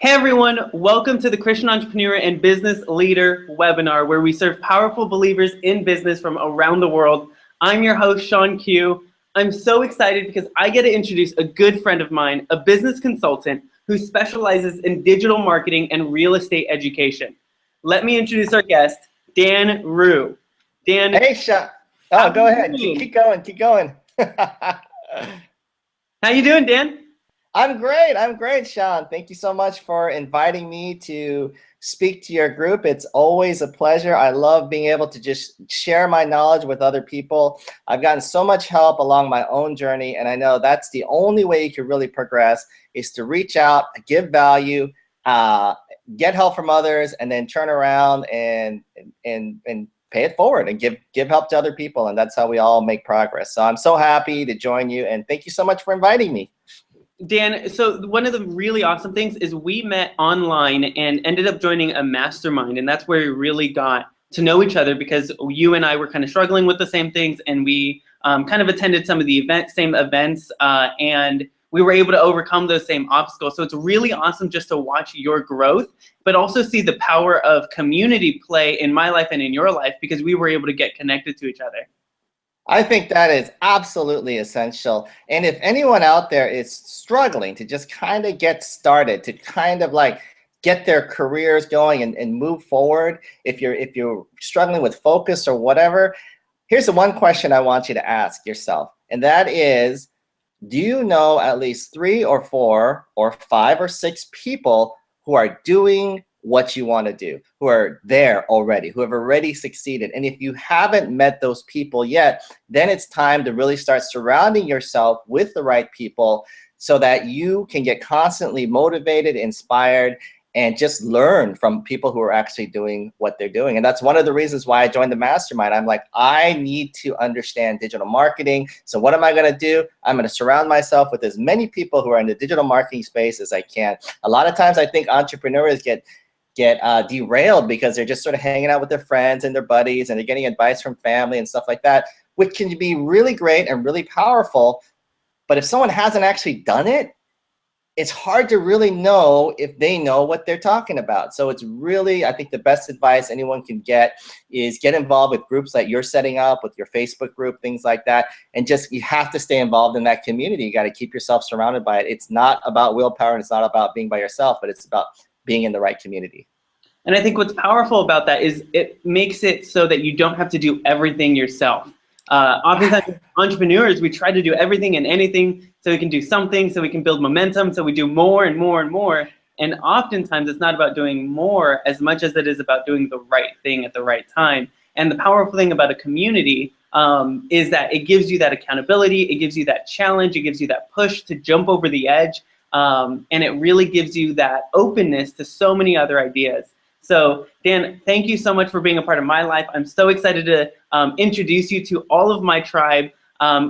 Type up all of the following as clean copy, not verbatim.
Hey everyone, welcome to the Christian Entrepreneur and Business Leader webinar where we serve powerful believers in business from around the world. I'm your host, Sean Q. I'm so excited because I get to introduce a good friend of mine, a business consultant who specializes in digital marketing and real estate education. Let me introduce our guest, Dan Rue. Dan, hey, Sean. how Oh, go you ahead. doing? Keep going. Keep going. How you doing, Dan? I'm great. I'm great, Sean. Thank you so much for inviting me to speak to your group. It's always a pleasure. I love being able to just share my knowledge with other people. I've gotten so much help along my own journey, and I know that's the only way you can really progress is to reach out, give value, get help from others, and then turn around and pay it forward and give help to other people. And that's how we all make progress. So I'm so happy to join you, and thank you so much for inviting me. Dan, so one of the really awesome things is we met online and ended up joining a mastermind, and that's where we really got to know each other because you and I were kind of struggling with the same things, and we kind of attended some of the same events, and we were able to overcome those same obstacles. So it's really awesome just to watch your growth, but also see the power of community play in my life and in your life because we were able to get connected to each other. I think that is absolutely essential. And if anyone out there is struggling to just kind of get started, to kind of like get their careers going and move forward, if you're struggling with focus or whatever, here's the one question I want you to ask yourself. And that is, do you know at least 3 or 4 or 5 or 6 people who are doing what you want to do, who are there already, who have already succeeded? And if you haven't met those people yet, then it's time to really start surrounding yourself with the right people so that you can get constantly motivated, inspired, and just learn from people who are actually doing what they're doing. And that's one of the reasons why I joined the mastermind. I'm like, I need to understand digital marketing. So what am I going to do? I'm going to surround myself with as many people who are in the digital marketing space as I can. A lot of times I think entrepreneurs get derailed because they're just sort of hanging out with their friends and their buddies, and they're getting advice from family and stuff like that, which can be really great and really powerful. But if someone hasn't actually done it, it's hard to really know if they know what they're talking about. So it's really, I think the best advice anyone can get is get involved with groups that you're setting up, with your Facebook group, things like that. And just, you have to stay involved in that community. You got to keep yourself surrounded by it. It's not about willpower, and it's not about being by yourself, but it's about being in the right community. And I think what's powerful about that is it makes it so that you don't have to do everything yourself. Oftentimes, entrepreneurs, we try to do everything and anything so we can do something, so we can build momentum, so we do more and more and more. And oftentimes, it's not about doing more as much as it is about doing the right thing at the right time. And the powerful thing about a community is that it gives you that accountability, it gives you that challenge, it gives you that push to jump over the edge, and it really gives you that openness to so many other ideas. So Dan, thank you so much for being a part of my life. I'm so excited to introduce you to all of my tribe.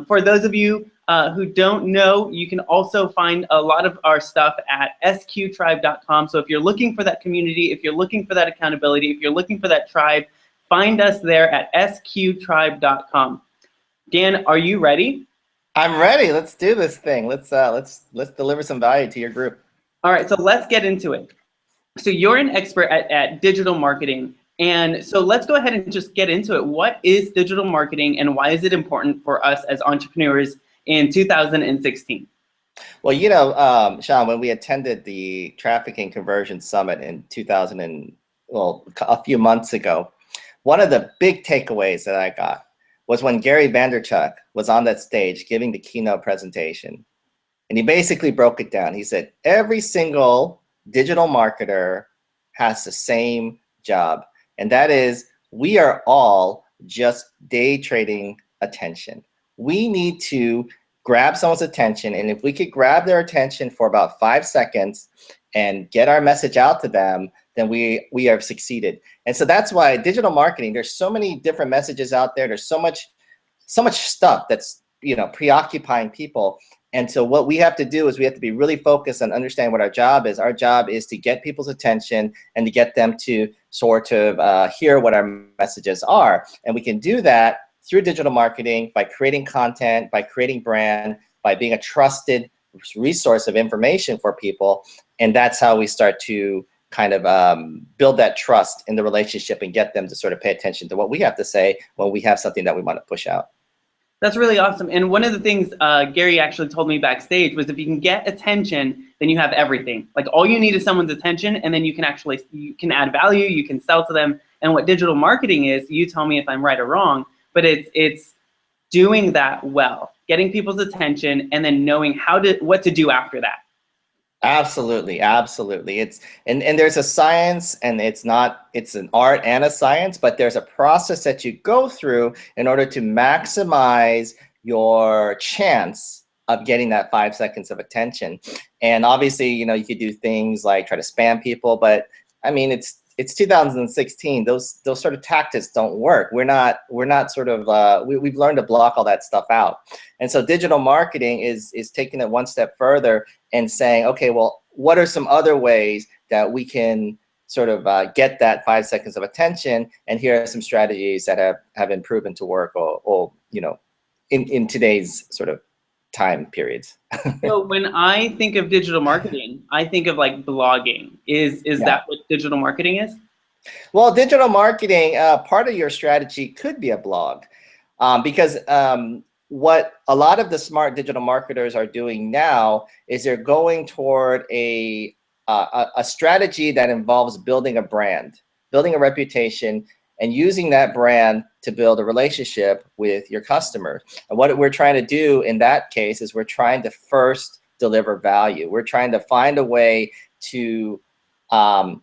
For those of you who don't know, you can also find a lot of our stuff at sqtribe.com. So if you're looking for that community, if you're looking for that accountability, if you're looking for that tribe, find us there at sqtribe.com. Dan, are you ready? I'm ready. Let's do this thing. Let's deliver some value to your group. All right, so let's get into it. So you're an expert at digital marketing. And so let's go ahead and just get into it. What is digital marketing and why is it important for us as entrepreneurs in 2016? Well, you know, Sean, when we attended the Trafficking Conversion Summit in a few months ago, one of the big takeaways that I got was when Gary Vaynerchuk was on that stage giving the keynote presentation. And he basically broke it down. He said, every single digital marketer has the same job, and that is, we are all just day trading attention. We need to grab someone's attention, and if we could grab their attention for about 5 seconds and get our message out to them, then we have succeeded. And so that's why digital marketing, there's so many different messages out there. There's so much stuff that's, you know, preoccupying people. And so what we have to do is we have to be really focused on understanding what our job is. Our job is to get people's attention and to get them to sort of hear what our messages are. And we can do that through digital marketing by creating content, by creating brand, by being a trusted resource of information for people. And that's how we start to kind of build that trust in the relationship and get them to sort of pay attention to what we have to say when we have something that we want to push out. That's really awesome. And one of the things Gary actually told me backstage was if you can get attention, then you have everything. Like all you need is someone's attention, and then you can add value, you can sell to them. And what digital marketing is, you tell me if I'm right or wrong, but it's doing that well, getting people's attention, and then knowing what to do after that. Absolutely, absolutely. And there's a science, and it's an art and a science, but there's a process that you go through in order to maximize your chance of getting that 5 seconds of attention. And obviously, you could do things like try to spam people, but I mean, it's 2016. Those sort of tactics don't work. We're not sort of we've learned to block all that stuff out. And so digital marketing is taking it one step further and saying, okay, well, what are some other ways that we can sort of get that 5 seconds of attention? And here are some strategies that have been proven to work, or in today's sort of time periods. So when I think of digital marketing, I think of like blogging. Is that what digital marketing is? Well, digital marketing, part of your strategy could be a blog, because what a lot of the smart digital marketers are doing now is they're going toward a strategy that involves building a brand, building a reputation, and using that brand to build a relationship with your customers. And what we're trying to do in that case is we're trying to first deliver value. We're trying to find a way to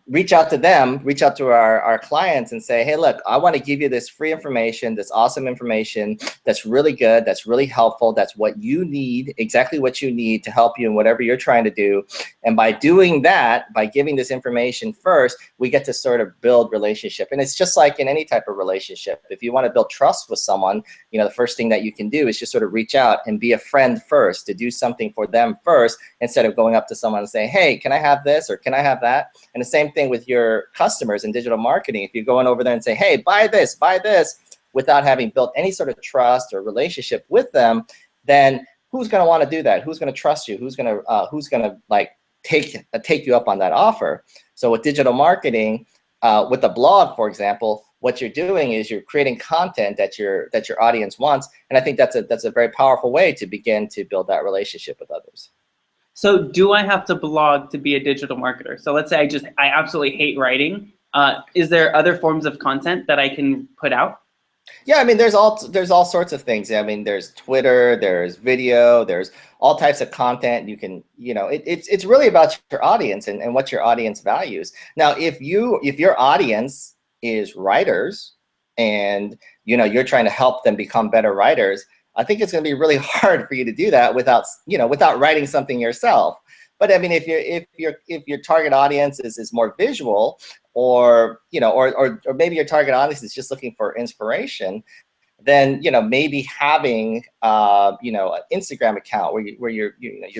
reach out to them, reach out to our clients and say, hey, look, I want to give you this free information, this awesome information that's really good, that's really helpful, that's what you need, exactly what you need to help you in whatever you're trying to do. And by doing that, by giving this information first, we get to sort of build relationship. And it's just like in any type of relationship. If you want to build trust with someone, the first thing that you can do is just sort of reach out and be a friend first, to do something for them first, instead of going up to someone and saying, hey, can I have this or can I have that? And the same thing with your customers in digital marketing. If you're going over there and say, hey, buy this, without having built any sort of trust or relationship with them, then who's going to want to do that? Who's going to trust you? Who's going to like take you up on that offer? So with digital marketing, with a blog, for example, what you're doing is you're creating content that your audience wants, and I think that's a very powerful way to begin to build that relationship with others. So do I have to blog to be a digital marketer? So let's say I absolutely hate writing. Is there other forms of content that I can put out? Yeah, I mean, there's all sorts of things. I mean, there's Twitter, there's video, there's all types of content. You can, it's really about your audience and what your audience values. Now, if your audience is writers and you're trying to help them become better writers, I think it's going to be really hard for you to do that without writing something yourself. But I mean, if your target audience is more visual, or maybe your target audience is just looking for inspiration, then maybe having an Instagram account where you're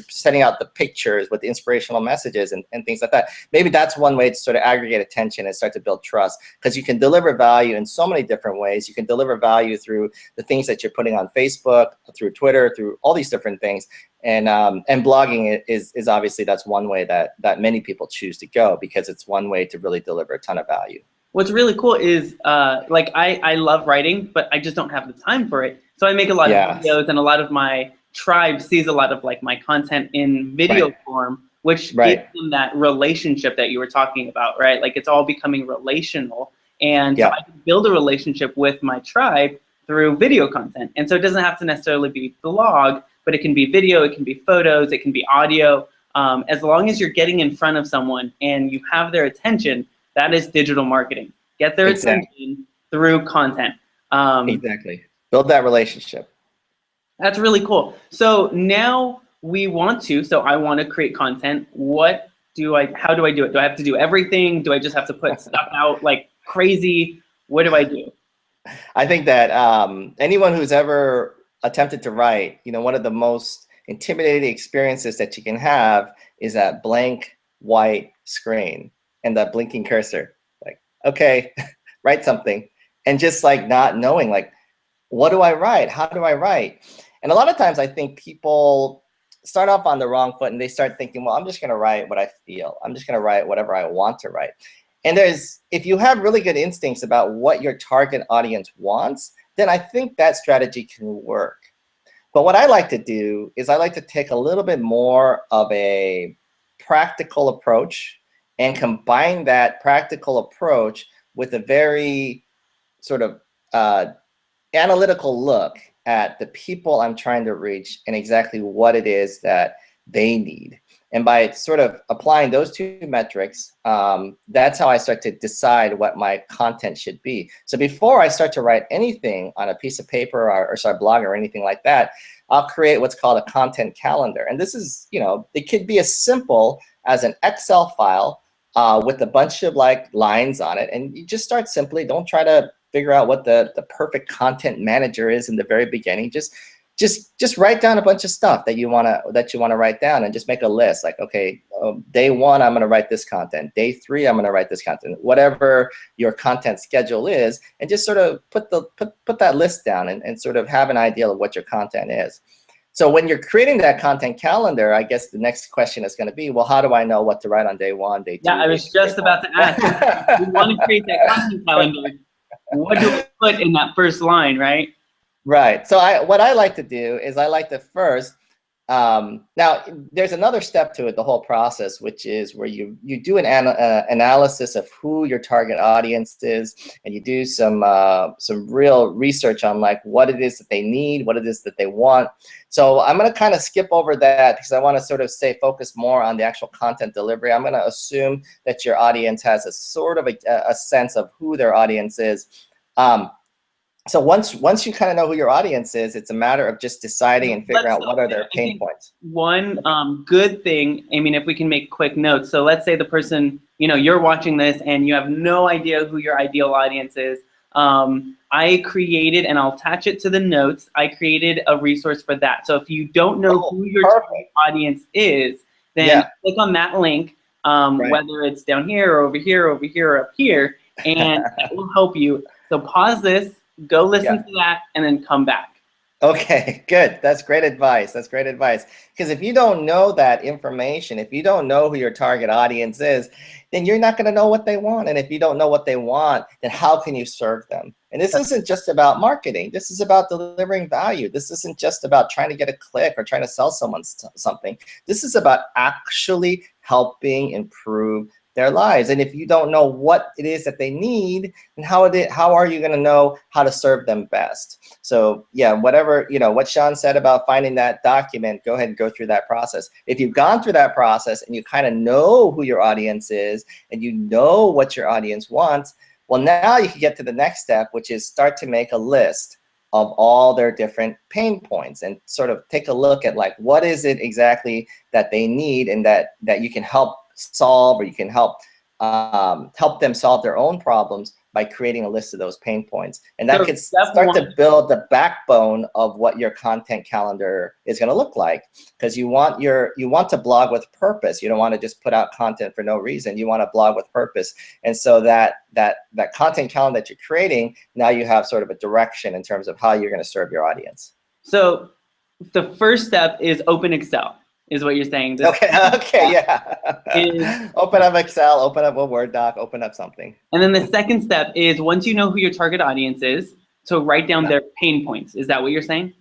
sending out the pictures with the inspirational messages and things like that. Maybe that's one way to sort of aggregate attention and start to build trust, because you can deliver value in so many different ways. You can deliver value through the things that you're putting on Facebook, through Twitter, through all these different things. And blogging is obviously, that's one way that many people choose to go, because it's one way to really deliver a ton of value. What's really cool is I love writing, but I just don't have the time for it. So I make a lot of videos, and a lot of my tribe sees a lot of like my content in video form, which gives them that relationship that you were talking about, right? Like it's all becoming relational. And so I can build a relationship with my tribe through video content. And so it doesn't have to necessarily be blog, but it can be video, it can be photos, it can be audio. As long as you're getting in front of someone and you have their attention, that is digital marketing. Get their attention through content. Exactly. Build that relationship. That's really cool. So now I want to create content. How do I do it? Do I have to do everything? Do I just have to put stuff out like crazy? What do I do? I think that anyone who's ever attempted to write, one of the most intimidating experiences that you can have is that blank white screen and that blinking cursor. Like, okay, write something, and just like not knowing, like, what do I write? How do I write? And a lot of times I think people start off on the wrong foot and they start thinking, well, I'm just going to write what I feel. I'm just going to write whatever I want to write. And if you have really good instincts about what your target audience wants, then I think that strategy can work. But what I like to do is I like to take a little bit more of a practical approach and combine that practical approach with a very sort of analytical look at the people I'm trying to reach and exactly what it is that they need. And by sort of applying those two metrics, that's how I start to decide what my content should be. So before I start to write anything on a piece of paper or start blogging or anything like that, I'll create what's called a content calendar. And this is, it could be as simple as an Excel file with a bunch of like lines on it. And you just start simply, don't try to figure out what the perfect content manager is in the very beginning. Just write down a bunch of stuff that you wanna write down, and just make a list. Like, okay, day 1 I'm gonna write this content. Day 3 I'm gonna write this content. Whatever your content schedule is, and just sort of put that list down and sort of have an idea of what your content is. So when you're creating that content calendar, I guess the next question is going to be, well, how do I know what to write on day 1, day 2? Yeah, I was just about to ask. We want to create that content calendar. What do we put in that first line, right? Right. So what I like to do is I like to first, now there's another step to it, the whole process, which is where you do an analysis of who your target audience is, and you do some real research on like what it is that they need, what it is that they want. So I'm going to kind of skip over that because I want to sort of stay focused more on the actual content delivery. I'm going to assume that your audience has a sort of a sense of who their audience is. So once you kind of know who your audience is, it's a matter of just deciding and figuring out what are their pain points. One good thing, I mean, if we can make quick notes. So let's say the person, you're watching this and you have no idea who your ideal audience is. I created, and I'll attach it to the notes, I created a resource for that. So if you don't know who your target audience is, then click on that link, whether it's down here or over here, or up here, and that will help you. So pause this, go listen to that, and then come back. Okay, good. That's great advice. That's great advice. Because if you don't know that information, if you don't know who your target audience is, then you're not going to know what they want. And if you don't know what they want, then how can you serve them? And this isn't just about marketing. This is about delivering value. This isn't just about trying to get a click or trying to sell someone something. This is about actually helping improve their lives. And if you don't know what it is that they need, then how are you going to know how to serve them best? So yeah, whatever, what Sean said about finding that document, go ahead and go through that process. If you've gone through that process and you kind of know who your audience is and you know what your audience wants, well, now you can get to the next step, which is start to make a list of all their different pain points and sort of take a look at like, what is it exactly that they need and that you can help solve, or you can help them solve their own problems by creating a list of those pain points. And that can start to build the backbone of what your content calendar is going to look like, because you want to blog with purpose. You don't want to just put out content for no reason. You want to blog with purpose. And so that content calendar that you're creating, now you have sort of a direction in terms of how you're going to serve your audience. So the first step is open Excel. Is what you're saying. Okay, yeah. Open up Excel, open up a Word doc, open up something. And then the second step is, once you know who your target audience is, so write down their pain points. Is that what you're saying?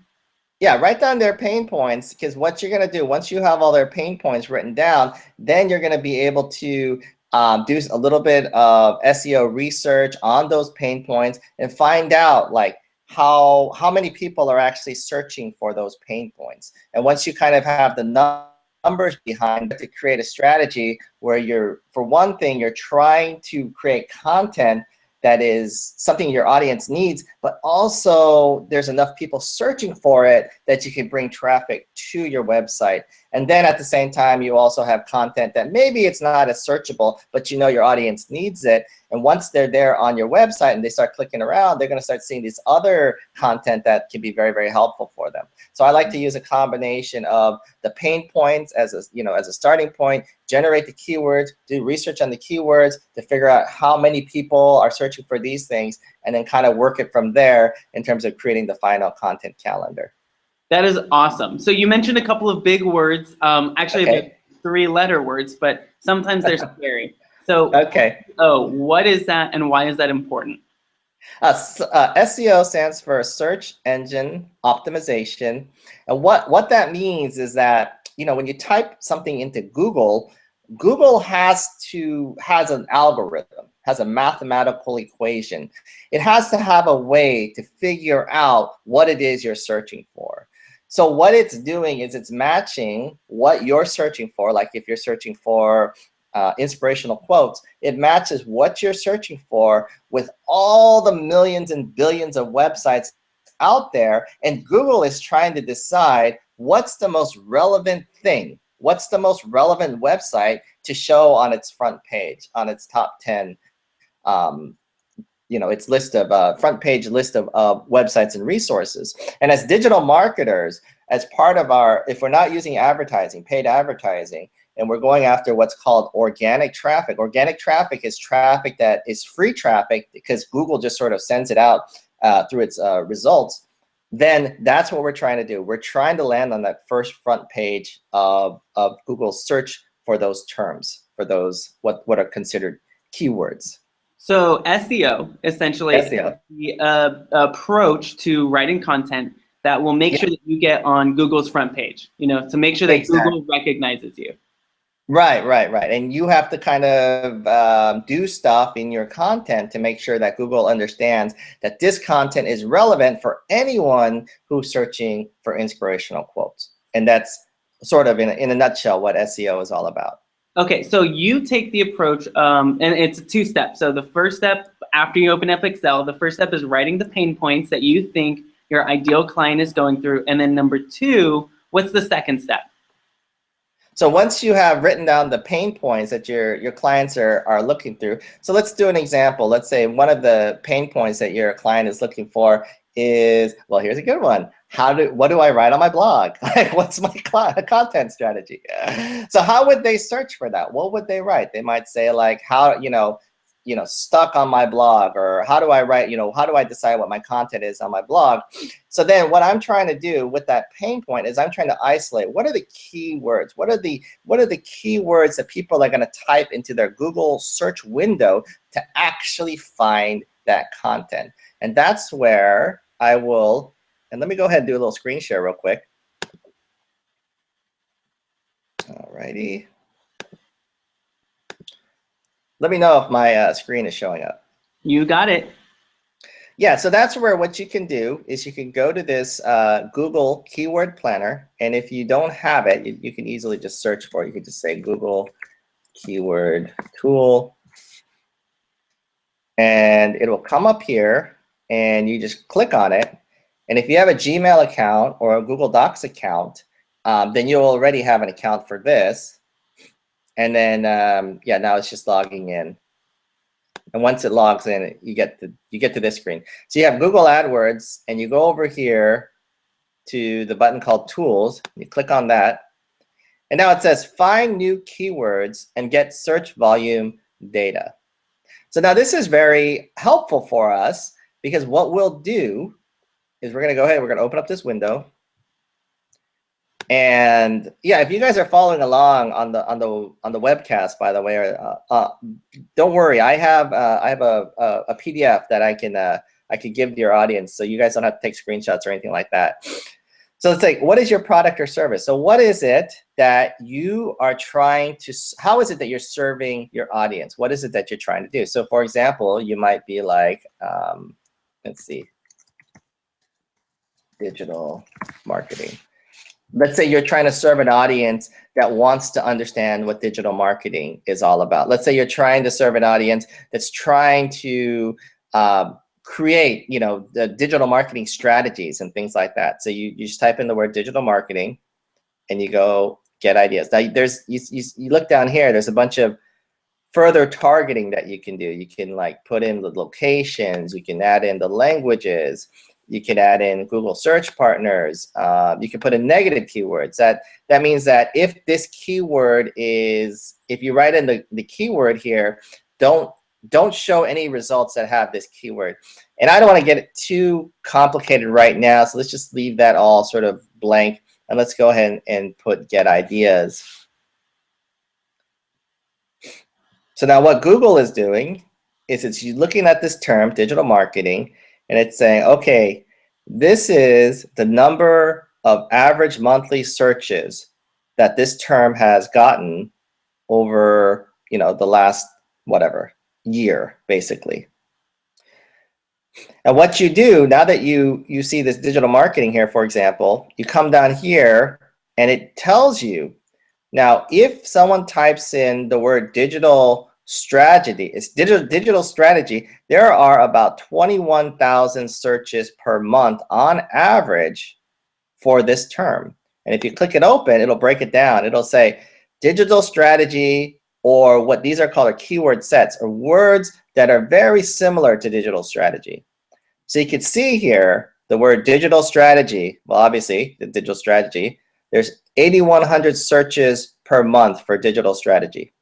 Yeah, write down their pain points, because what you're going to do, once you have all their pain points written down, then you're going to be able to do a little bit of SEO research on those pain points and find out like how many people are actually searching for those pain points. And once you kind of have the numbers behind it, to create a strategy where for one thing, you're trying to create content that is something your audience needs, but also there's enough people searching for it that you can bring traffic to your website. And then at the same time, you also have content that maybe it's not as searchable, but your audience needs it. And once they're there on your website and they start clicking around, they're going to start seeing this other content that can be very, very helpful for them. So I like to use a combination of the pain points as a starting point, generate the keywords, do research on the keywords to figure out how many people are searching for these things, and then kind of work it from there in terms of creating the final content calendar. That is awesome. So you mentioned a couple of big words. Actually, Okay. they're 3-letter words, but sometimes they're scary. So Okay. SEO, what is that and why is that important? SEO stands for Search Engine Optimization. And what that means is that, when you type something into Google, Google has an algorithm, has a mathematical equation. It has to have a way to figure out what it is you're searching for. So what it's doing is it's matching what you're searching for. Like if you're searching for inspirational quotes, it matches what you're searching for with all the millions and billions of websites out there. And Google is trying to decide what's the most relevant thing, what's the most relevant website to show on its front page, on its top 10, its list of front page list of websites and resources. And as digital marketers, as part of if we're not using advertising, paid advertising, and we're going after what's called organic traffic. Organic traffic is traffic that is free traffic because Google just sort of sends it out through its results. Then that's what we're trying to do. We're trying to land on that first front page of Google's search for those terms, for those what are considered keywords. So SEO essentially SEO. is the approach to writing content that will make sure that you get on Google's front page, to make sure that Exactly. Google recognizes you. Right. And you have to kind of do stuff in your content to make sure that Google understands that this content is relevant for anyone who's searching for inspirational quotes. And that's sort of in a nutshell what SEO is all about. Okay, so you take the approach, and it's a 2-step. So the first step, after you open up Excel, the first step is writing the pain points that you think your ideal client is going through. And then number 2, what's the second step? So once you have written down the pain points that your clients are looking through, so let's do an example. Let's say one of the pain points that your client is looking for is, well, here's a good one. What do I write on my blog? Like, what's my content strategy? So how would they search for that? What would they write? They might say like, how, stuck on my blog, or how do I write, how do I decide what my content is on my blog? So then what I'm trying to do with that pain point is I'm trying to isolate what are the keywords, what are the keywords that people are going to type into their Google search window to actually find that content. And that's where I will, and let me go ahead and do a little screen share real quick. All righty. Let me know if my screen is showing up. You got it. Yeah, so that's where what you can do is you can go to this Google Keyword Planner, and if you don't have it, you can easily just search for it. You can just say Google Keyword Tool, and it will come up here, and you just click on it. And if you have a Gmail account or a Google Docs account, then you already have an account for this. And then, now it's just logging in. And once it logs in, you get to this screen. So you have Google AdWords, and you go over here to the button called Tools. You click on that. And now it says Find New Keywords and Get Search Volume Data. So now this is very helpful for us, because what we'll do is we're going to go ahead, we're going to open up this window. And yeah, if you guys are following along on the webcast, by the way, don't worry. I have a PDF that I can give to your audience, so you guys don't have to take screenshots or anything like that. So let's say, what is your product or service? So what is it that you are trying to? How is it that you're serving your audience? What is it that you're trying to do? So for example, you might be like, let's see, digital marketing. Let's say you're trying to serve an audience that wants to understand what digital marketing is all about. Let's say you're trying to serve an audience that's trying to create, the digital marketing strategies and things like that. So you just type in the word digital marketing, and you go get ideas. Now you look down here. There's a bunch of further targeting that you can do. You can like put in the locations. You can add in the languages. You can add in Google search partners. You can put in negative keywords. That means that if this keyword is, if you write in the keyword here, don't don't show any results that have this keyword. And I don't want to get it too complicated right now, so let's just leave that all sort of blank, and let's go ahead and put get ideas. So now what Google is doing is it's looking at this term, digital marketing, and it's saying, okay, this is the number of average monthly searches that this term has gotten over, you know, the last whatever year, basically. And what you do now that you see this digital marketing here, for example, you come down here and it tells you now if someone types in the word digital strategy, it's digital strategy, there are about 21,000 searches per month on average for this term. And if you click it open, it'll break it down. It'll say digital strategy, or what these are called are keyword sets, or words that are very similar to digital strategy. So you can see here the word digital strategy. Well, obviously the digital strategy, there's 8,100 searches per month for digital strategy.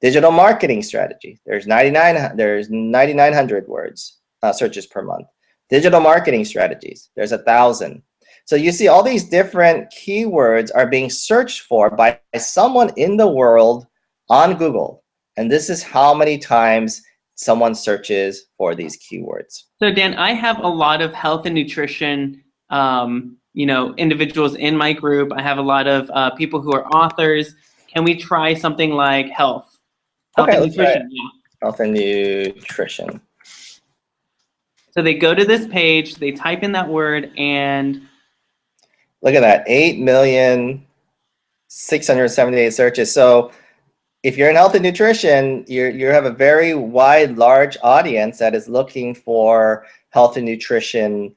Digital marketing strategy, there's 9,900 words, searches per month. Digital marketing strategies, there's 1,000. So you see all these different keywords are being searched for by someone in the world on Google. And this is how many times someone searches for these keywords. So Dan, I have a lot of health and nutrition individuals in my group. I have a lot of people who are authors. Can we try something like health? Health and nutrition, yeah. Health and nutrition. So they go to this page, they type in that word, and look at that, 8,678 searches. So if you're in health and nutrition, you have a very wide, large audience that is looking for health and nutrition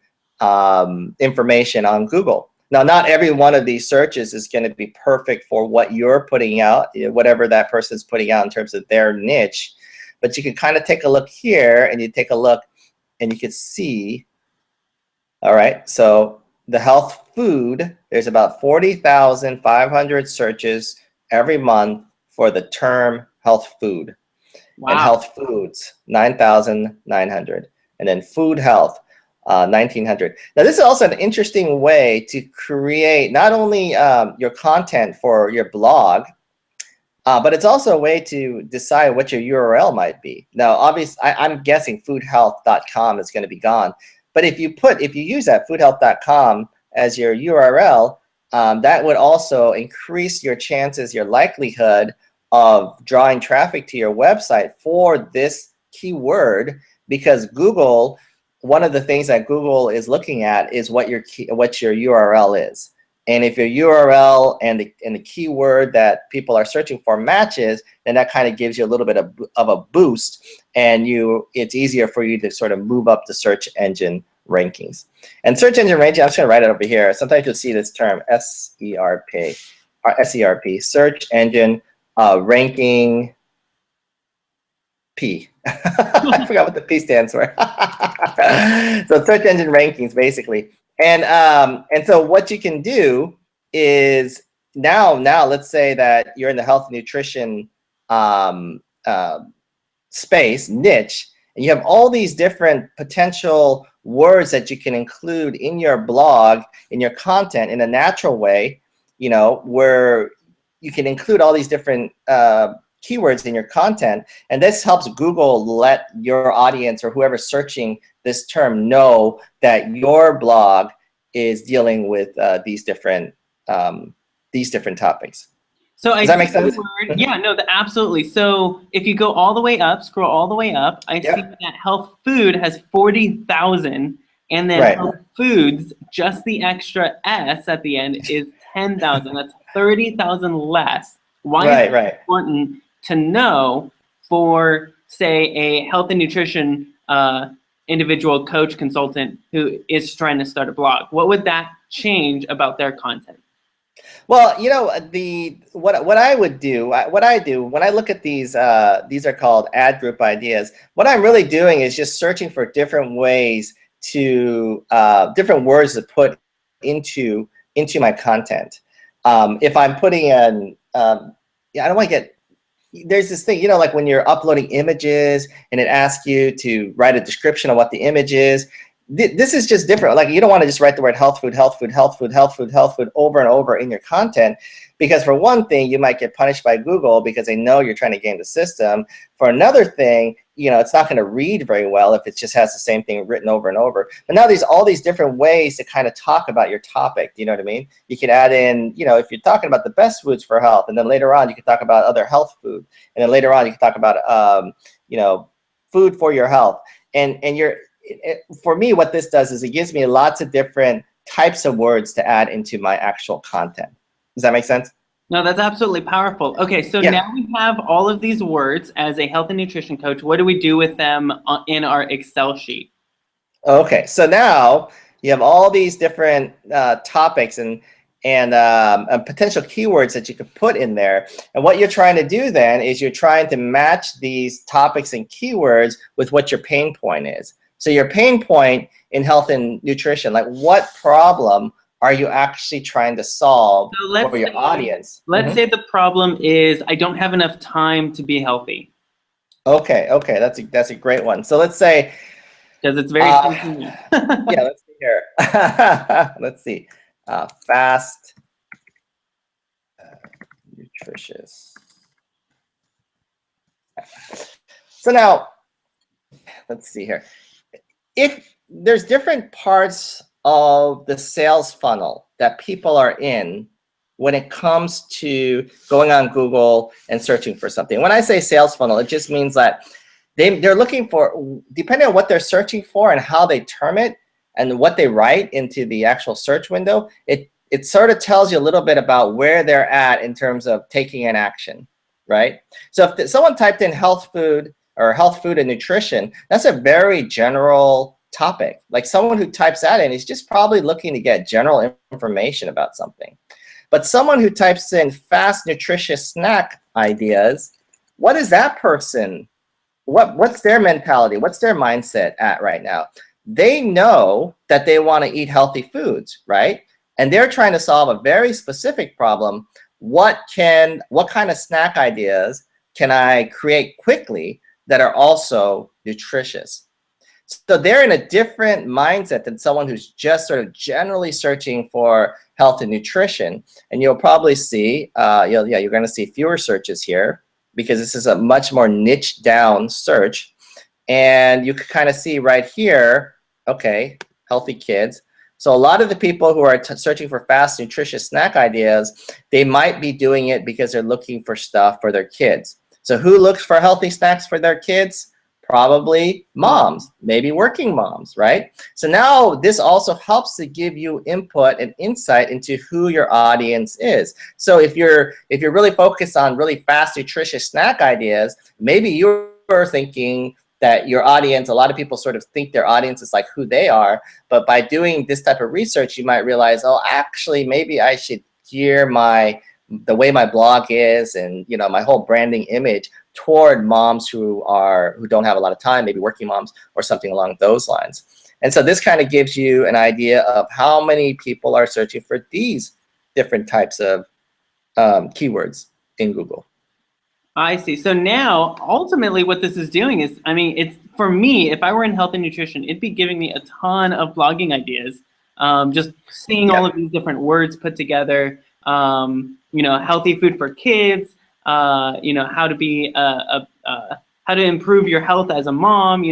information on Google. Now, not every one of these searches is going to be perfect for what you're putting out, whatever that person's putting out in terms of their niche. But you can kind of take a look here, and you take a look, and you can see, all right, so the health food, there's about 40,500 searches every month for the term health food. Wow. And health foods, 9,900. And then food health, 1,900. Now, this is also an interesting way to create not only your content for your blog, but it's also a way to decide what your URL might be. Now, obviously, I'm guessing foodhealth.com is going to be gone. But if you use that foodhealth.com as your URL, that would also increase your chances, your likelihood of drawing traffic to your website for this keyword, because Google, one of the things that Google is looking at is what your URL is. And if your URL and the keyword that people are searching for matches, then that kind of gives you a little bit of a boost, and it's easier for you to sort of move up the search engine rankings. And search engine ranking, I'm just going to write it over here. Sometimes you'll see this term, SERP, search engine ranking P. I forgot what the P stands for. So search engine rankings, basically. And so what you can do is now let's say that you're in the health and nutrition space, niche, and you have all these different potential words that you can include in your blog, in your content, in a natural way, where you can include all these different keywords in your content, and this helps Google let your audience or whoever's searching this term know that your blog is dealing with these different topics. So does that make sense? Yeah, no, absolutely. So if you go all the way up, scroll all the way up, I see that health food has 40,000, and then health foods, just the extra S at the end, is 10,000. That's 30,000 less. Why is it important to know for, say, a health and nutrition individual coach consultant who is trying to start a blog? What would that change about their content? Well, what I would do, what I do when I look at these are called ad group ideas. What I'm really doing is just searching for different ways to different words to put into my content. If I'm putting in, I don't want to get there's this thing, like when you're uploading images and it asks you to write a description of what the image is. This is just different. Like, you don't want to just write the word health food, health food, health food, health food, health food over and over in your content, because for one thing, you might get punished by Google because they know you're trying to game the system. For another thing, it's not going to read very well if it just has the same thing written over and over. But now there's all these different ways to kind of talk about your topic. Do you know what I mean? You could add in, if you're talking about the best foods for health, and then later on you can talk about other health food, and then later on you can talk about, food for your health, for me, what this does is it gives me lots of different types of words to add into my actual content. Does that make sense? No, that's absolutely powerful. Okay, so now we have all of these words as a health and nutrition coach. What do we do with them in our Excel sheet? Okay, so now you have all these different topics and potential keywords that you could put in there. And what you're trying to do then is you're trying to match these topics and keywords with what your pain point is. So your pain point in health and nutrition, like what problem are you actually trying to solve for your audience? Let's say the problem is I don't have enough time to be healthy. Okay, that's a great one. So let's say, because it's very yeah, let's see here. Let's see. Fast, nutritious. So now, let's see here. If there's different parts of the sales funnel that people are in when it comes to going on Google and searching for something. When I say sales funnel, it just means that they're looking for, depending on what they're searching for and how they term it and what they write into the actual search window, it sort of tells you a little bit about where they're at in terms of taking an action, right? So if someone typed in health food or health food and nutrition, that's a very general topic. Like someone who types that in is just probably looking to get general information about something. But someone who types in fast, nutritious snack ideas, what is that person? What's their mentality? What's their mindset at right now? They know that they want to eat healthy foods, right? And they're trying to solve a very specific problem. What kind of snack ideas can I create quickly that are also nutritious? So they're in a different mindset than someone who's just sort of generally searching for health and nutrition. And you'll probably see, you're going to see fewer searches here because this is a much more niche down search. And you can kind of see right here, okay, healthy kids. So a lot of the people who are searching for fast, nutritious snack ideas, they might be doing it because they're looking for stuff for their kids. So who looks for healthy snacks for their kids? Probably moms, maybe working moms, right? So now this also helps to give you input and insight into who your audience is. So if you're really focused on really fast, nutritious snack ideas, maybe you're thinking that your audience, a lot of people sort of think their audience is like who they are, but by doing this type of research, you might realize, oh, actually, maybe I should gear the way my blog is and my whole branding image toward moms who don't have a lot of time, maybe working moms or something along those lines. And so this kind of gives you an idea of how many people are searching for these different types of keywords in Google. I see. So now, ultimately, what this is doing is, I mean, it's for me, if I were in health and nutrition, it'd be giving me a ton of blogging ideas. Just seeing all of these different words put together, healthy food for kids, how to be how to improve your health as a mom,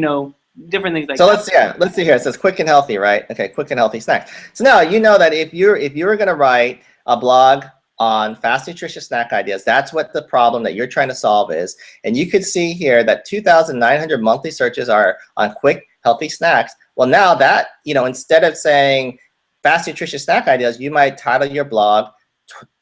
different things like that. So let's see here. It says quick and healthy, right? Okay, quick and healthy snacks. So now you know that if you're going to write a blog on fast, nutritious snack ideas, that's what the problem that you're trying to solve is. And you could see here that 2,900 monthly searches are on quick, healthy snacks. Well, now that, instead of saying fast, nutritious snack ideas, you might title your blog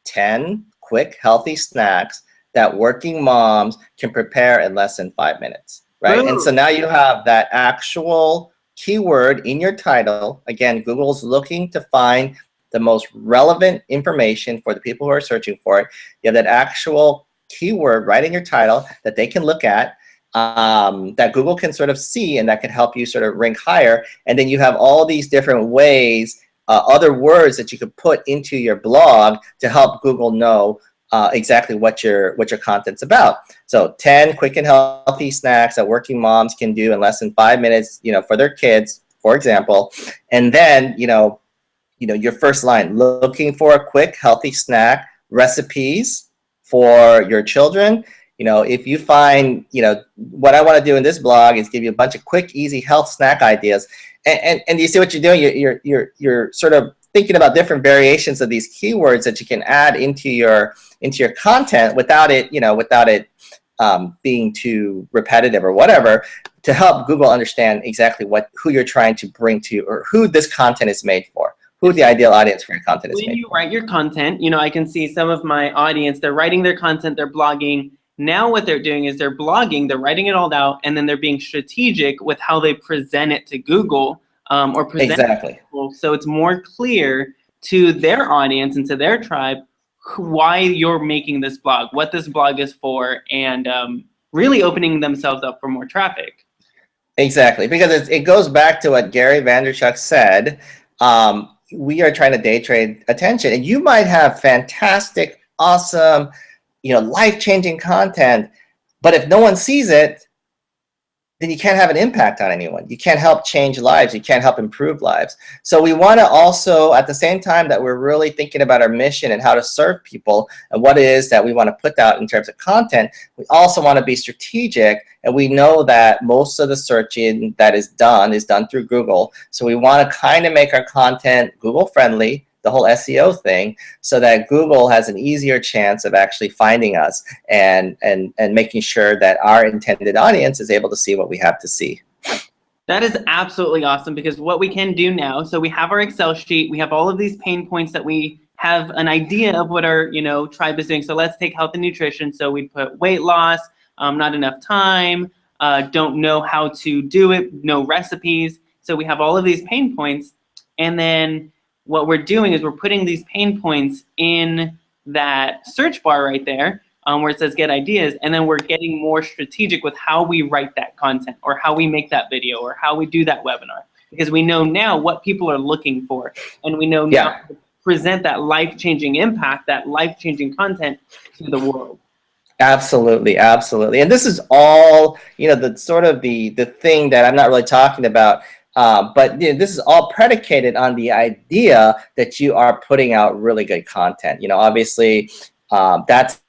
10 quick, healthy snacks that working moms can prepare in less than 5 minutes, right? Ooh. And so now you have that actual keyword in your title. Again, Google's looking to find the most relevant information for the people who are searching for it. You have that actual keyword right in your title that they can look at, that Google can sort of see, and that can help you sort of rank higher. And then you have all these different ways, other words that you could put into your blog to help Google know exactly what your content's about. So 10 quick and healthy snacks that working moms can do in less than 5 minutes, for their kids, for example. And then, your first line, looking for a quick healthy snack recipes for your children. If you find, what I want to do in this blog is give you a bunch of quick, easy health snack ideas. And you see what you're doing? You're sort of thinking about different variations of these keywords that you can add into your content without it being too repetitive or whatever, to help Google understand exactly who you're trying to bring to, or who this content is made for, who the ideal audience for your content is made for. When you write your content, I can see some of my audience, they're writing their content, they're blogging. Now what they're doing is they're blogging, they're writing it all out, and then they're being strategic with how they present it to Google, or present exactly. it to Google, so it's more clear to their audience and to their tribe why you're making this blog, what this blog is for, and really opening themselves up for more traffic. Exactly, because it goes back to what Gary Vaynerchuk said. We are trying to day trade attention, and you might have fantastic, awesome, life-changing content, but if no one sees it, then you can't have an impact on anyone. You can't help change lives. You can't help improve lives. So we want to also, at the same time that we're really thinking about our mission and how to serve people and what it is that we want to put out in terms of content, we also want to be strategic. And we know that most of the searching that is done through Google. So we want to kind of make our content Google friendly, the whole SEO thing, so that Google has an easier chance of actually finding us and making sure that our intended audience is able to see what we have to see. That is absolutely awesome, because what we can do now, so we have our Excel sheet, we have all of these pain points that we have an idea of what our tribe is doing. So let's take health and nutrition. So we put weight loss, not enough time, don't know how to do it, no recipes. So we have all of these pain points, and then what we're doing is we're putting these pain points in that search bar right there, where it says get ideas, and then we're getting more strategic with how we write that content, or how we make that video, or how we do that webinar, because we know now what people are looking for, and we know now how to present that life-changing impact, that life-changing content to the world. Absolutely, absolutely. And this is all, the sort of the thing that I'm not really talking about. But this is all predicated on the idea that you are putting out really good content. Obviously, that's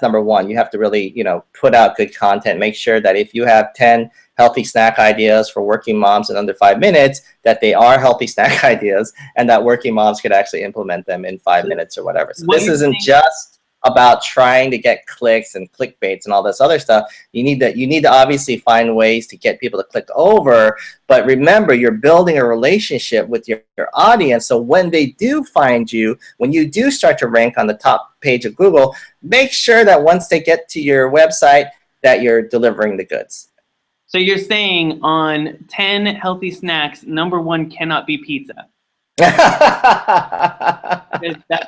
number one. You have to really, put out good content. Make sure that if you have 10 healthy snack ideas for working moms in under 5 minutes, that they are healthy snack ideas, and that working moms could actually implement them in 5 minutes or whatever. So this isn't just about trying to get clicks and clickbaits and all this other stuff. You need to obviously find ways to get people to click over, but remember, you're building a relationship with your audience. So when they do find you, when you do start to rank on the top page of Google, make sure that once they get to your website, that you're delivering the goods. So you're saying on 10 healthy snacks, number one cannot be pizza. That's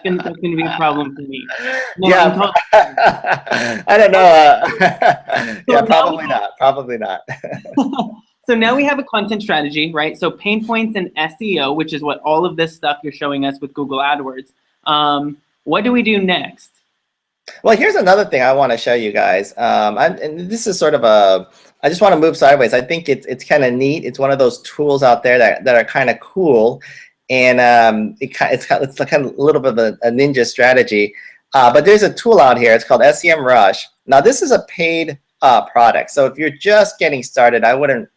going to be a problem for me. No, yeah, I don't know. Yeah, probably not. So now we have a content strategy, right? So pain points and SEO, which is what all of this stuff you're showing us with Google AdWords. What do we do next? Well, here's another thing I want to show you guys. And this is sort of I just want to move sideways. I think it's kind of neat. It's one of those tools out there that are kind of cool. And it's kind of a little bit of a ninja strategy. But there's a tool out here. It's called SEMrush. Now, this is a paid product. So if you're just getting started, I wouldn't,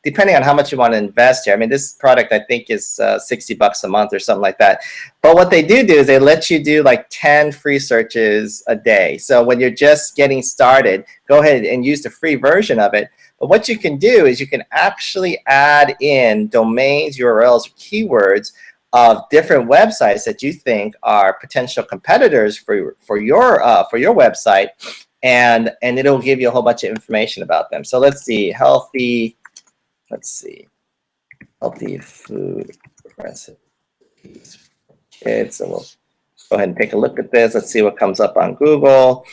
depending on how much you want to invest here. I mean, this product, I think, is $60 a month or something like that. But what they do is they let you do like 10 free searches a day. So when you're just getting started, go ahead and use the free version of it. But what you can do is you can actually add in domains, URLs, or keywords of different websites that you think are potential competitors for your website, and it'll give you a whole bunch of information about them. So let's see, healthy food recipes for kids. So we'll go ahead and take a look at this. Let's see what comes up on Google.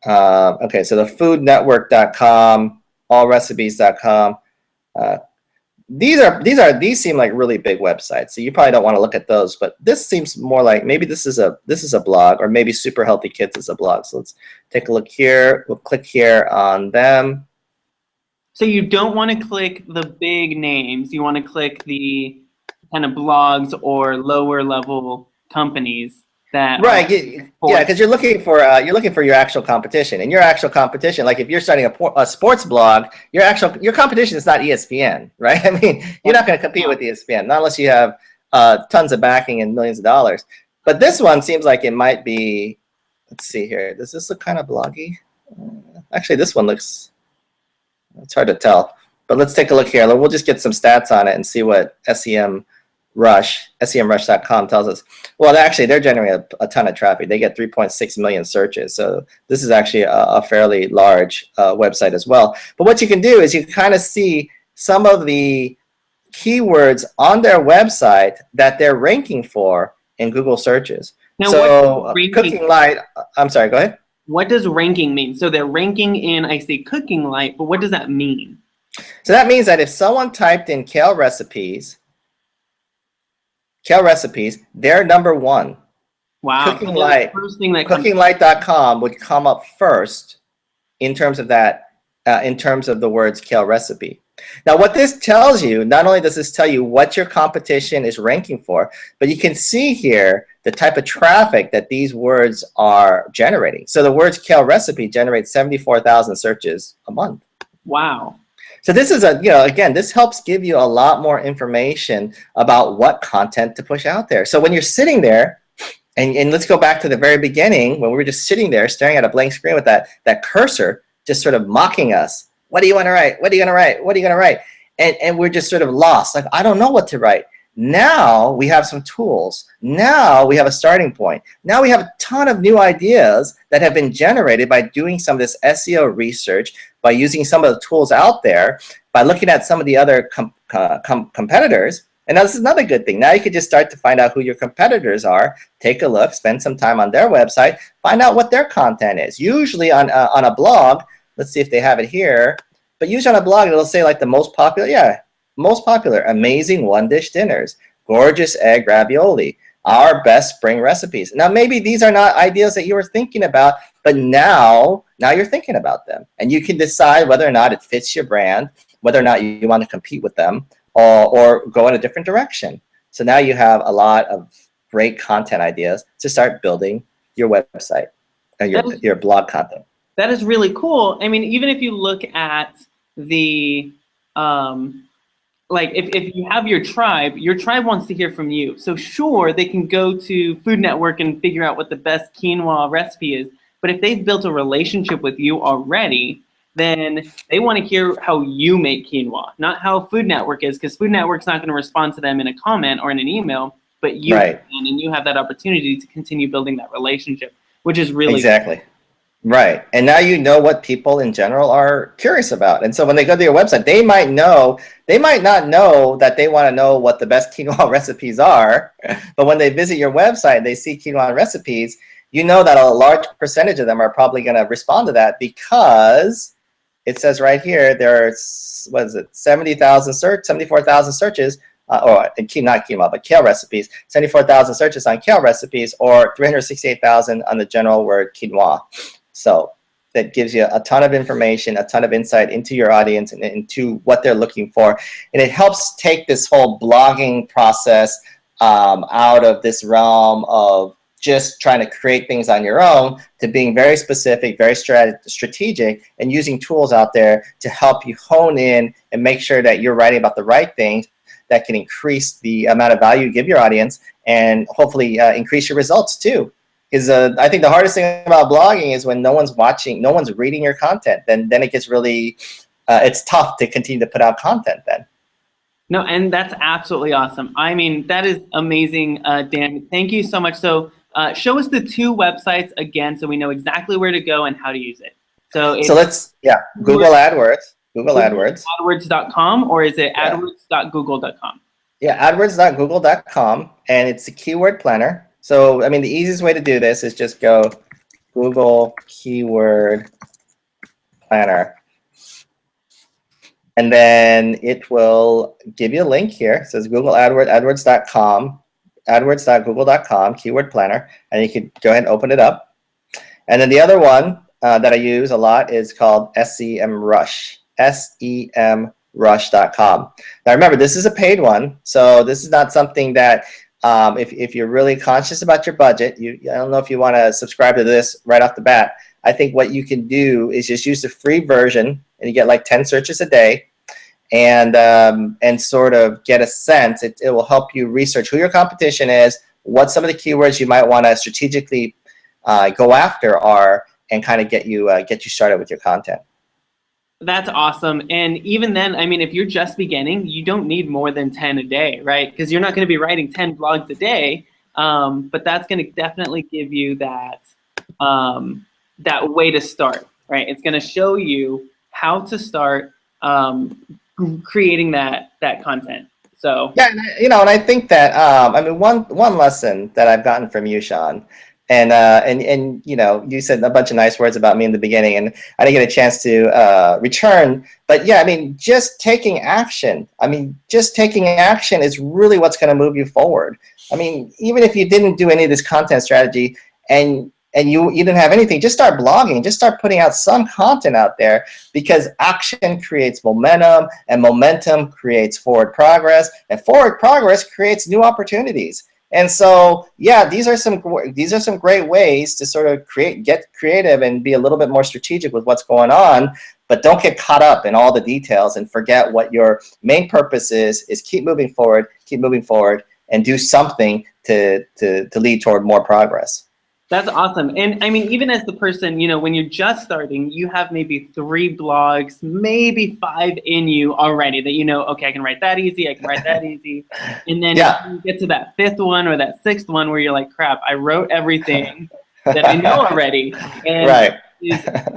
Okay, so the foodnetwork.com, allrecipes.com, these seem like really big websites, so you probably don't want to look at those. But this seems more like maybe this is a blog, or maybe Super Healthy Kids is a blog. So let's take a look here. We'll click here on them. So you don't want to click the big names. You want to click the kind of blogs or lower level companies that right. Yeah, because you're looking for your actual competition, and your actual competition, like if you're starting a sports blog, your competition is not ESPN, right? I mean, you're not going to compete with ESPN, not unless you have tons of backing and millions of dollars. But this one seems like it might be. Let's see here. Does this look kind of bloggy? Actually, this one looks. It's hard to tell, but let's take a look here. We'll just get some stats on it and see what SEMrush.com tells us. Well, actually, they're generating a ton of traffic. They get 3.6 million searches. So this is actually a fairly large website as well. But what you can do is you kind of see some of the keywords on their website that they're ranking for in Google searches. Now, so Cooking Light, I'm sorry, go ahead. What does ranking mean? So they're ranking in, I say Cooking Light, but what does that mean? So that means that if someone typed in kale recipes, they're number one. Wow. Cooking Light, first thing that CookingLight.com would come up first in terms of that, in terms of the words kale recipe. Now, what this tells you, not only does this tell you what your competition is ranking for, but you can see here the type of traffic that these words are generating. So the words kale recipe generate 74,000 searches a month. Wow. So this is again, this helps give you a lot more information about what content to push out there. So when you're sitting there, and let's go back to the very beginning when we were just sitting there staring at a blank screen with that cursor just sort of mocking us. What do you want to write? What are you going to write? What are you going to write? And we're just sort of lost. Like, I don't know what to write. Now we have some tools. Now we have a starting point. Now we have a ton of new ideas that have been generated by doing some of this SEO research, by using some of the tools out there, by looking at some of the other competitors. And now this is another good thing. Now you can just start to find out who your competitors are, take a look, spend some time on their website, find out what their content is. Usually on a blog, let's see if they have it here, but usually on a blog, it'll say like the most popular, amazing one-dish dinners, gorgeous egg ravioli, our best spring recipes. Now, maybe these are not ideas that you were thinking about, but now you're thinking about them. And you can decide whether or not it fits your brand, whether or not you want to compete with them, or go in a different direction. So now you have a lot of great content ideas to start building your website, your blog content. That is really cool. I mean, even if you look at the, like if you have your tribe wants to hear from you. So sure, they can go to Food Network and figure out what the best quinoa recipe is. But if they've built a relationship with you already, then they want to hear how you make quinoa, not how Food Network is, because Food Network's not going to respond to them in a comment or in an email, but you can, and you have that opportunity to continue building that relationship, which is really exactly cool. Right. And now you know what people in general are curious about. And so when they go to your website, they might not know that they want to know what the best quinoa recipes are, but when they visit your website and they see quinoa recipes, you know that a large percentage of them are probably going to respond to that, because it says right here there's, 74,000 searches, or not quinoa, but kale recipes, 74,000 searches on kale recipes, or 368,000 on the general word quinoa. So that gives you a ton of information, a ton of insight into your audience and into what they're looking for. And it helps take this whole blogging process out of this realm of just trying to create things on your own to being very specific, very strategic, and using tools out there to help you hone in and make sure that you're writing about the right things that can increase the amount of value you give your audience, and hopefully increase your results too. Because I think the hardest thing about blogging is when no one's watching, no one's reading your content. Then it gets really, it's tough to continue to put out content then. No, and that's absolutely awesome. I mean, that is amazing, Dan. Thank you so much. So show us the two websites again so we know exactly where to go and how to use it. So let's, Google AdWords. Google AdWords. AdWords.com, or is it AdWords.google.com? Yeah, AdWords.google.com, and it's a keyword planner. So, I mean, the easiest way to do this is just go Google Keyword Planner. And then it will give you a link here. It says Google AdWords, AdWords.com, AdWords.google.com, keyword planner, and you can go ahead and open it up. And then the other one that I use a lot is called SEMrush, SEMrush.com. Now remember, this is a paid one, so this is not something that if you're really conscious about your budget, I don't know if you want to subscribe to this right off the bat. I think what you can do is just use the free version, and you get like 10 searches a day, and sort of get a sense. It will help you research who your competition is, what some of the keywords you might want to strategically go after are, and kind of get you started with your content. That's awesome. And even then, I mean, if you're just beginning, you don't need more than 10 a day, right? Because you're not going to be writing 10 blogs a day, but that's going to definitely give you that that way to start, right? It's going to show you how to start creating that content. So yeah, and I think that I mean, one lesson that I've gotten from you, Sean, and you said a bunch of nice words about me in the beginning, and I didn't get a chance to return. But yeah, I mean, just taking action. I mean, just taking action is really what's going to move you forward. I mean, even if you didn't do any of this content strategy, and you didn't have anything, just start blogging, just start putting out some content out there, because action creates momentum, and momentum creates forward progress, and forward progress creates new opportunities. And so, yeah, these are some great ways to sort of get creative and be a little bit more strategic with what's going on, but don't get caught up in all the details and forget what your main purpose is keep moving forward, and do something to lead toward more progress. that's awesome. And I mean, even as the person, when you're just starting, you have maybe 3 blogs, maybe 5 in you already that okay, I can write that easy, I can write that easy. And then you get to that 5th one or that 6th one where you're like, crap, I wrote everything that I know already. And right.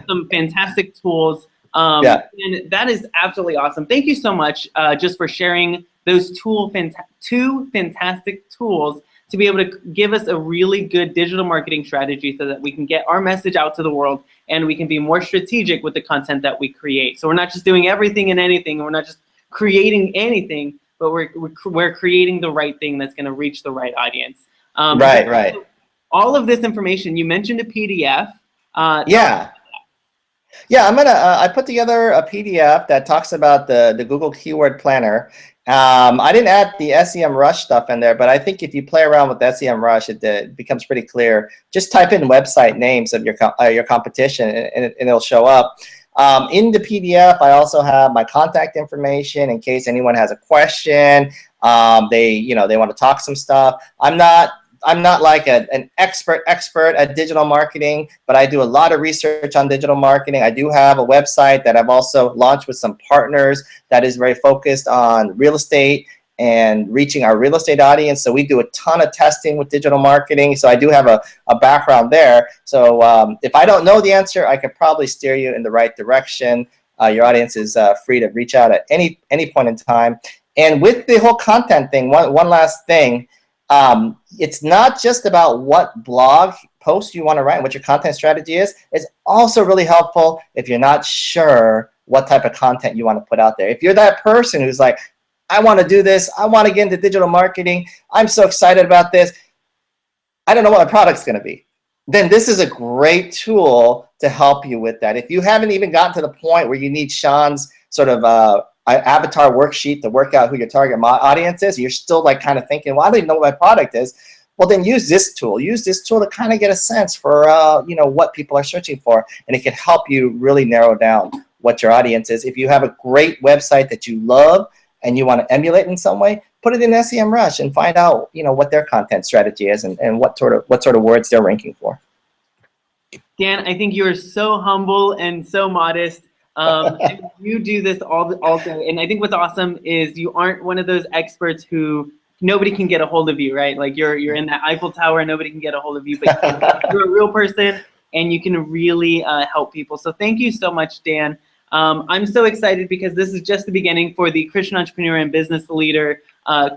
Some fantastic tools. And that is absolutely awesome. Thank you so much just for sharing those 2 fantastic tools to be able to give us a really good digital marketing strategy so that we can get our message out to the world, and we can be more strategic with the content that we create. So we're not just doing everything and anything, and we're not just creating anything, but we're creating the right thing that's going to reach the right audience. Right. All of this information, you mentioned a PDF. Yeah, I put together a PDF that talks about the Google Keyword Planner. I didn't add the SEMrush stuff in there, but I think if you play around with SEMrush, it becomes pretty clear. Just type in website names of your competition, and it'll show up. In the PDF, I also have my contact information in case anyone has a question. They want to talk some stuff. I'm not like an expert at digital marketing, but I do a lot of research on digital marketing. I do have a website that I've also launched with some partners that is very focused on real estate and reaching our real estate audience. So we do a ton of testing with digital marketing. So I do have a background there. So if I don't know the answer, I could probably steer you in the right direction. Your audience is free to reach out at any point in time. And with the whole content thing, one last thing. It's not just about what blog post you want to write and what your content strategy is. It's also really helpful if you're not sure what type of content you want to put out there. If you're that person who's like, I want to do this, I want to get into digital marketing, I'm so excited about this, I don't know what my product's going to be, then this is a great tool to help you with that. If you haven't even gotten to the point where you need Sean's sort of avatar worksheet to work out who your target audience is, you're still like kind of thinking, well, I don't even know what my product is. Well, then use this tool. Use this tool to kind of get a sense for what people are searching for, and it can help you really narrow down what your audience is. If you have a great website that you love and you want to emulate in some way, put it in SEMrush and find out what their content strategy is and what sort of words they're ranking for. Dan, I think you are so humble and so modest. You do this all day, and I think what's awesome is you aren't one of those experts who nobody can get a hold of you, right? Like you're in that Eiffel Tower and nobody can get a hold of you, but you're a real person and you can really help people. So thank you so much, Dan. I'm so excited because this is just the beginning for the Christian Entrepreneur and Business Leader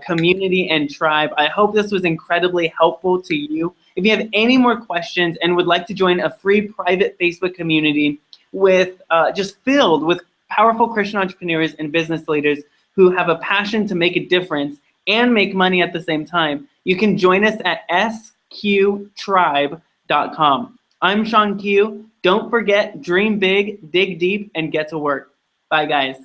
community and tribe. I hope this was incredibly helpful to you. If you have any more questions and would like to join a free private Facebook community with just filled with powerful Christian entrepreneurs and business leaders who have a passion to make a difference and make money at the same time, you can join us at sqtribe.com. I'm Sean Q. Don't forget, dream big, dig deep, and get to work. Bye, guys.